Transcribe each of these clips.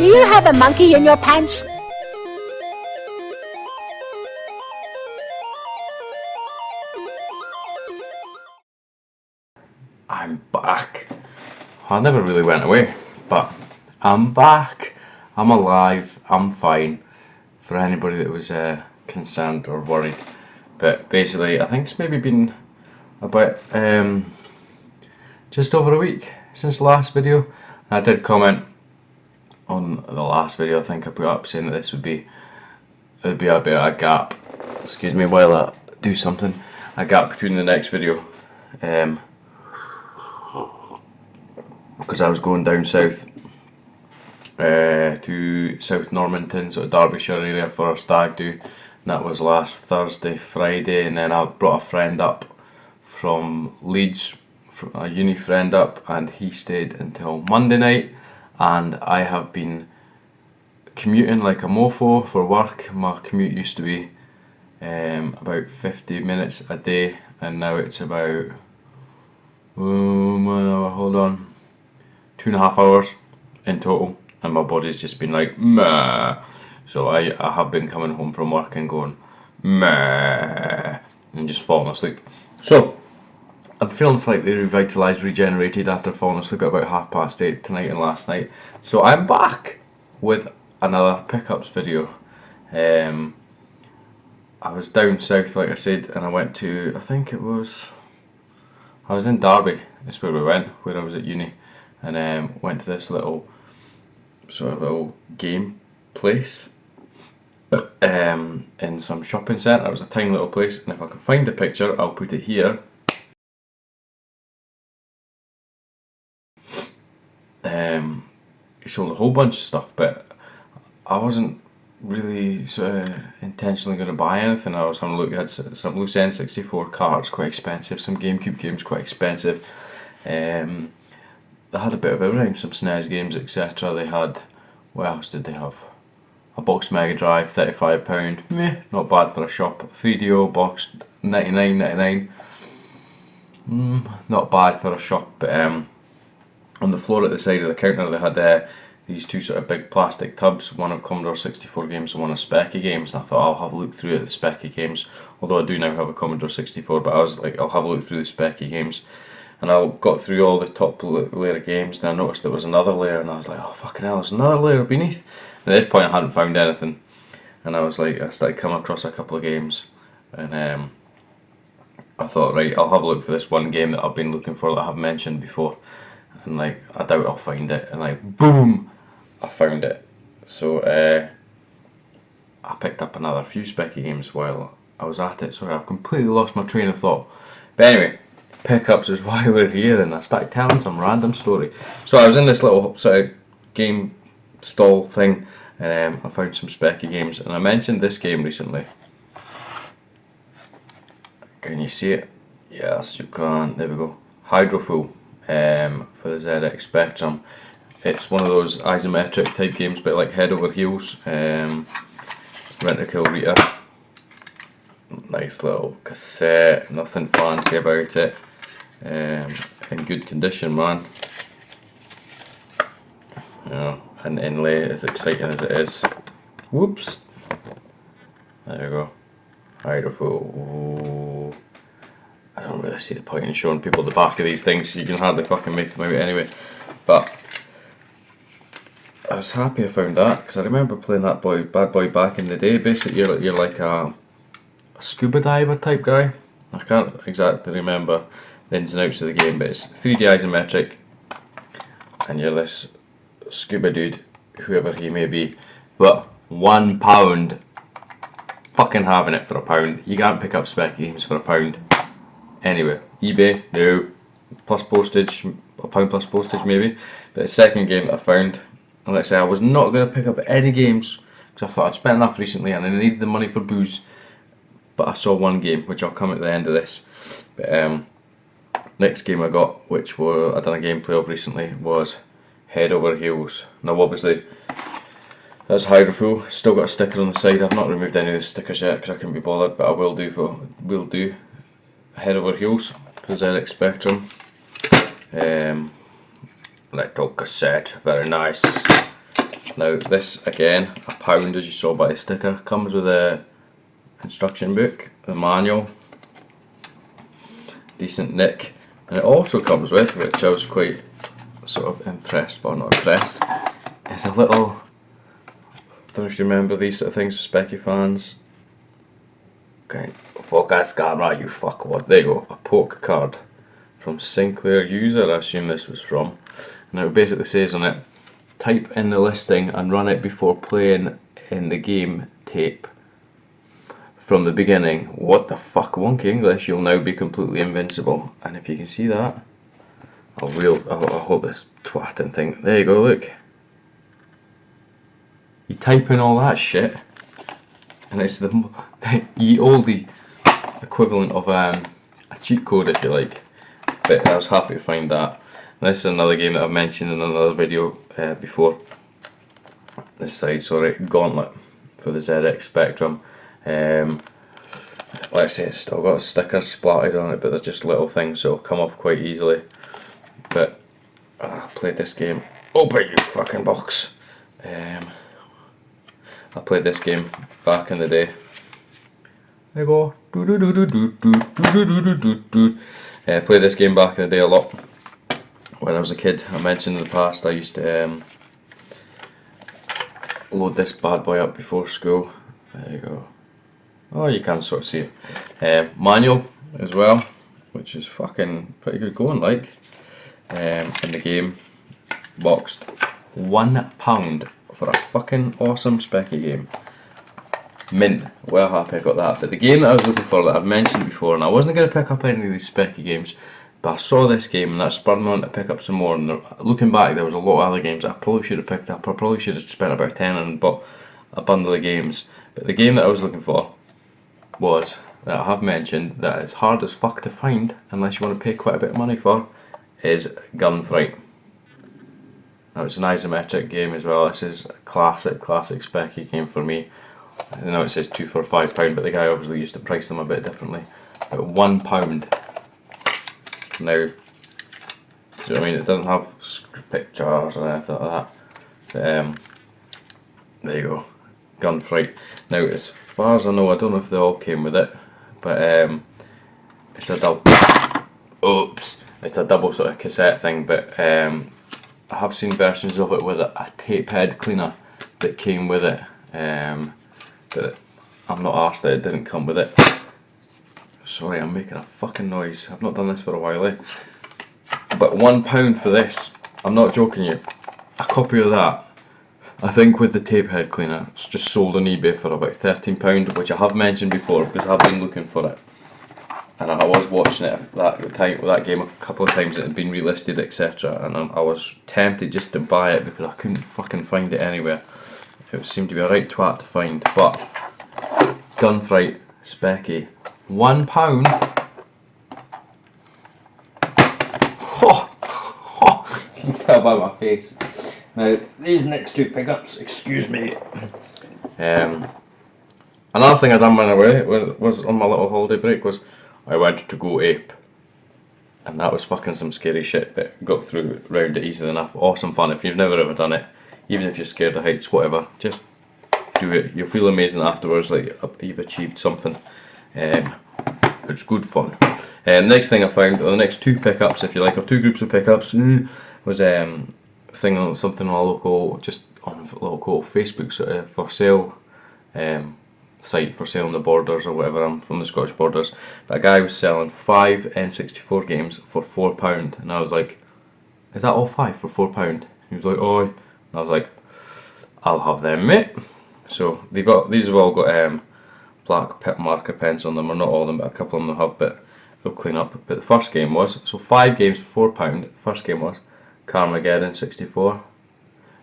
you have a monkey in your pants? I'm back. I never really went away, but I'm back. I'm alive. I'm fine. For anybody that was concerned or worried, but basically, I think it's maybe been about just over a week since the last video. I did comment on the last video. I think I put up saying that this would be a bit of a gap. Excuse me while I do something. A gap between the next video. Because I was going down south to South Normanton, sort of Derbyshire area for a stag do, and that was last Thursday, Friday, and then I brought a friend up from Leeds, a uni friend up, and he stayed until Monday night, and I have been commuting like a mofo for work. My commute used to be about 50 minutes a day, and now it's about, hold on, 2.5 hours in total, and my body's just been like meh. So I have been coming home from work and going meh and just falling asleep. So I'm feeling slightly revitalised, regenerated after falling asleep at about 8:30 tonight and last night. So I'm back with another pickups video. I was down south, like I said, and I went to, I was in Derby, that's where we went, where I was at uni, and went to this little game place in some shopping centre. It was a tiny little place, and if I can find the picture I'll put it here. He sold a whole bunch of stuff, but I wasn't really intentionally going to buy anything. I was having a look at some loose N64 cards, quite expensive, some GameCube games, quite expensive. They had a bit of everything, some SNES games, etc. They had, what else did they have? A box Mega Drive, £35, meh, not bad for a shop. 3DO box, $99.99, not bad for a shop. But on the floor at the side of the counter they had these two sort of big plastic tubs, one of Commodore 64 games and one of Speccy games, and I thought I'll have a look through at the Speccy games, although I do now have a Commodore 64, but I was like, I'll have a look through the Speccy games. And I got through all the top layer of games, and I noticed there was another layer, and I was like, oh fucking hell, there's another layer beneath. And at this point I hadn't found anything, and I was like, I started coming across a couple of games, and I thought, right, I'll have a look for this one game that I've been looking for that I have mentioned before, and like, I doubt I'll find it, and like, boom, I found it. So I picked up another few Speccy games while I was at it. Sorry, I've completely lost my train of thought. But anyway, pickups is why we're here, and I started telling some random story. So I was in this little sort of game stall thing, and I found some Speccy games, and I mentioned this game recently. Can you see it? Yes, you can. There we go. Hydrofool for the ZX Spectrum. It's one of those isometric type games, but like head over heels. Rent-A-Kill Rita. Nice little cassette, nothing fancy about it. In good condition, man. Yeah, and inlay, as exciting as it is. Whoops. There you go. Hydrofool. I don't really see the point in showing people the back of these things, you can hardly fucking make them out anyway. But I was happy I found that, because I remember playing that bad boy back in the day. Basically, you're like a scuba diver type guy. I can't exactly remember the ins and outs of the game, but it's 3D isometric, and you're this scuba dude, whoever he may be. But £1, fucking having it for £1. You can't pick up Speccy games for £1 anyway. eBay, no, plus postage, £1 plus postage maybe. But the second game that I found, and like I say, I was not going to pick up any games because I thought I'd spent enough recently and I needed the money for booze, but I saw one game which I'll come at the end of this. But next game I got, which I done a gameplay of recently, was Head Over Heels. Now obviously that's Hydrofool, still got a sticker on the side. I've not removed any of the stickers yet because I couldn't be bothered, but I will do Head Over Heels for ZX Spectrum. Electro cassette, very nice. Now this again, £1 as you saw by the sticker, comes with a instruction book, a manual, decent nick, and it also comes with, which I was quite sort of impressed but not impressed, is a little, I don't know if you remember these sort of things, Specky fans. Okay, focus camera, you fuckwad. There you go, a poke card from Sinclair user, I assume this was from. Now it basically says on it, type in the listing and run it before playing in the game tape from the beginning. What the fuck, wonky English, you'll now be completely invincible. And if you can see that, I'll hold this twatting thing. There you go, look. You type in all that shit, and it's the equivalent of a cheat code, if you like. But I was happy to find that. And this is another game that I've mentioned in another video before. This side, sorry, Gauntlet for the ZX Spectrum. Like I say, it's still got stickers splattered on it, but they're just little things, so it'll come off quite easily. But I played this game. Open you fucking box. I played this game back in the day. There you go. Played this game back in the day a lot when I was a kid. I mentioned in the past I used to load this bad boy up before school. There you go. Oh, you can sort of see it. Manual as well, which is fucking pretty good going, like. In the game, boxed £1 for a fucking awesome Specky game. Mint, well happy I got that. But the game that I was looking for, that I've mentioned before, and I wasn't going to pick up any of these Specky games, but I saw this game and that spurred me on to pick up some more. And looking back, there was a lot of other games that I probably should have picked up. I probably should have spent about 10 and bought a bundle of games. But the game that I was looking for was, that I have mentioned, that it's hard as fuck to find unless you want to pay quite a bit of money for, is Gunfight. Now it's an isometric game as well. This is a classic Specky game for me. I know it says 2 for £5, but the guy obviously used to price them a bit differently. But £1. Now, do you know what I mean? It doesn't have pictures or anything like that. But, there you go, Gunfight. Now, as far as I know, I don't know if they all came with it, but it's a double. Oops. It's a double sort of cassette thing, but I have seen versions of it with a tape head cleaner that came with it, but I'm not arsed that it didn't come with it. Sorry, I'm making a fucking noise. I've not done this for a while, But £1 for this, I'm not joking you. A copy of that, I think with the tape head cleaner, it's just sold on eBay for about £13, which I have mentioned before because I've been looking for it. And I was watching it at that game a couple of times. It had been relisted, etc. And I was tempted just to buy it because I couldn't fucking find it anywhere. It seemed to be a right twat to find. But Gunfight Specky, £1. You can tell by my face. Now these next two pickups, excuse me. Another thing I done when I was on my little holiday break was I went to go ape, and that was fucking some scary shit, but got through round it easily enough. Awesome fun. If you've never ever done it, even if you're scared of heights, whatever, just do it. You'll feel amazing afterwards, like you've achieved something. It's good fun. Next thing I found, or the next two pickups, if you like, or two groups of pickups, was something on a local, just on a local Facebook sort of for sale site for sale on the Borders or whatever. I'm from the Scottish Borders, but a guy was selling 5 N64 games for £4, and I was like, is that all 5 for £4? He was like, oh, and I was like, I'll have them, mate. So these have all got black marker pens on them, or not all of them, but a couple of them have, but they'll clean up. But the first game was, so 5 games for £4. The first game was Carmageddon 64.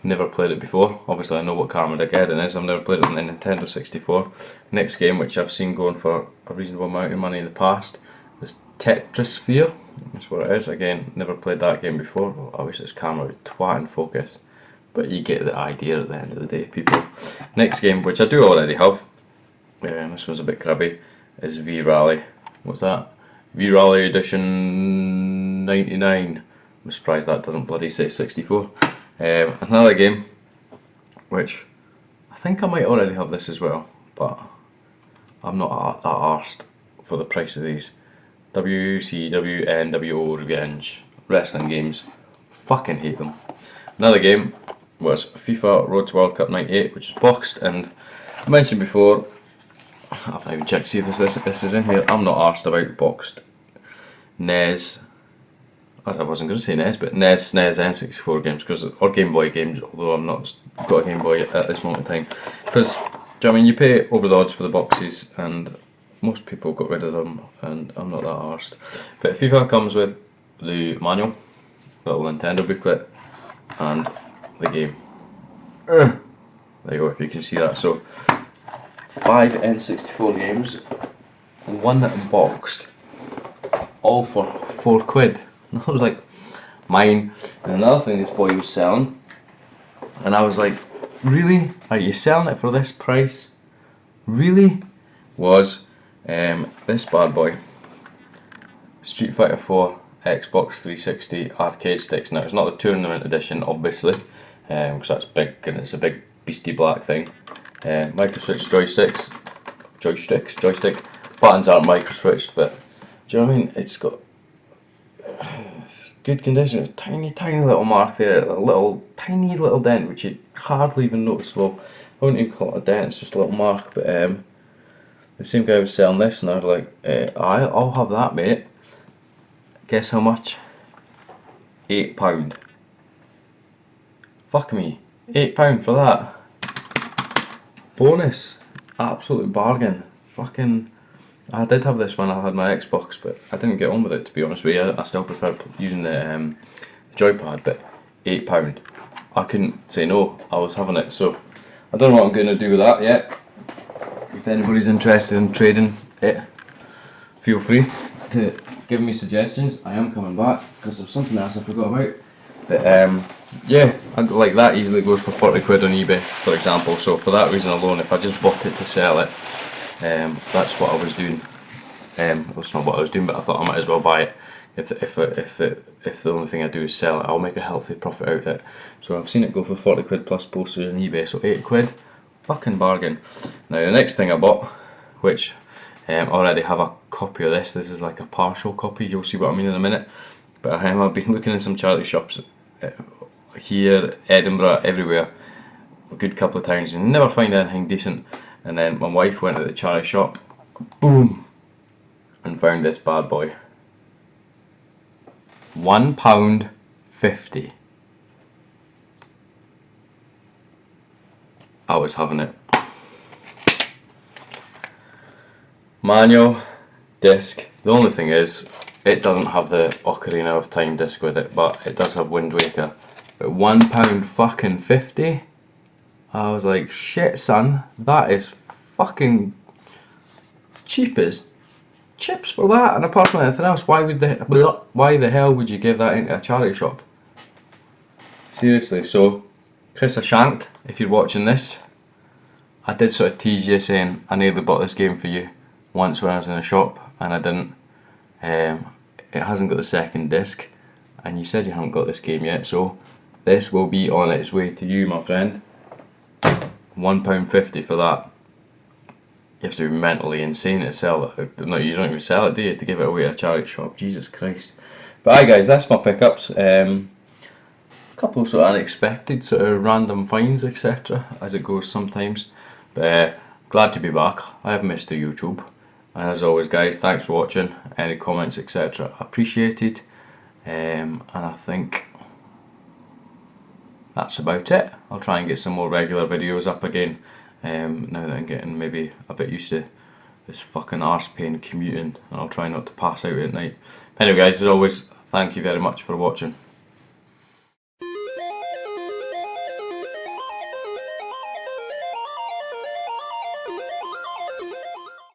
Never played it before. Obviously I know what Carmageddon is, I've never played it on the Nintendo 64. Next game, which I've seen going for a reasonable amount of money in the past, was Tetrisphere. That's what it is. Again, never played that game before. Well, obviously it's camera with twat and focus, but you get the idea at the end of the day, people. Next game, which I do already have, this one's a bit crabby, is V-Rally. What's that? V-Rally Edition 99. I'm surprised that doesn't bloody say 64. Another game which I think I might already have this as well, but I'm not that arsed for the price of these. WCW NWO Revenge wrestling games. Fucking hate them. Another game was FIFA Road to World Cup 98, which is boxed, and I mentioned before, I've not even checked to see if this is in here. I'm not arsed about boxed NES. I wasn't going to say NES, but NES, SNES, N64 games, or Game Boy games, although I'm not got a Game Boy at this moment in time. Because, do you know what I mean, you pay over the odds for the boxes, and most people got rid of them, and I'm not that arsed. But FIFA comes with the manual, little Nintendo booklet, and the game. There you go, if you can see that. So, 5 N64 games, one boxed, all for £4. And I was like, mine. And another thing this boy was selling, and I was like, really? Are you selling it for this price? Really? Was this bad boy, Street Fighter 4 Xbox 360 arcade sticks. Now it's not the tournament edition, obviously, because that's big and it's a big beastie black thing. Microswitch joystick. Buttons aren't microswitched, but do you know what I mean? It's got good condition. It's tiny little mark there, a tiny little dent, which you hardly even noticeable. I wouldn't even call it a dent, it's just a little mark. But the same guy was selling this, and I was like, I'll have that, mate. Guess how much? £8. Fuck me, £8 for that. Bonus, absolute bargain. Fucking, I did have this when I had my Xbox, but I didn't get on with it, to be honest with you. I still prefer using the joypad, but £8. I couldn't say no, I was having it, so I don't know what I'm going to do with that yet. If anybody's interested in trading it, feel free to give me suggestions. I am coming back, because there's something else I forgot about. But yeah, like that easily goes for £40 on eBay, for example. So for that reason alone, if I just bought it to sell it, that's what I was doing. That's not what I was doing, but I thought I might as well buy it. If the only thing I do is sell it, I'll make a healthy profit out of it. So I've seen it go for £40 plus postage on eBay, so £8, fucking bargain. Now the next thing I bought, which I already have a copy of this. This is like a partial copy. You'll see what I mean in a minute. But I've been looking in some charity shops here, Edinburgh, everywhere, a good couple of times, and never find anything decent. And then my wife went to the charity shop, boom, and found this bad boy. £1.50. I was having it. Manual, disc. The only thing is, it doesn't have the Ocarina of Time disc with it, but it does have Wind Waker. But £1.50? I was like, shit son, that is fucking cheap as chips for that. And apart from anything else, why the hell would you give that into a charity shop? Seriously. So Chris Ashank, if you're watching this, I did sort of tease you saying I nearly bought this game for you once when I was in a shop, and I didn't. It hasn't got the second disc, and you said you haven't got this game yet, so this will be on its way to you, my friend. £1.50 for that. You have to be mentally insane to sell it. No, you don't even sell it, do you, to give it away at a charity shop? Jesus Christ. But aye guys, that's my pickups. A couple sort of unexpected, sort of random finds, etc. as it goes sometimes. But glad to be back. I have missed the YouTube. And as always guys, thanks for watching. Any comments, etc. appreciated. And I think that's about it. I'll try and get some more regular videos up again. Now that I'm getting maybe a bit used to this fucking arse pain commuting, and I'll try not to pass out at night. Anyway guys, as always, thank you very much for watching.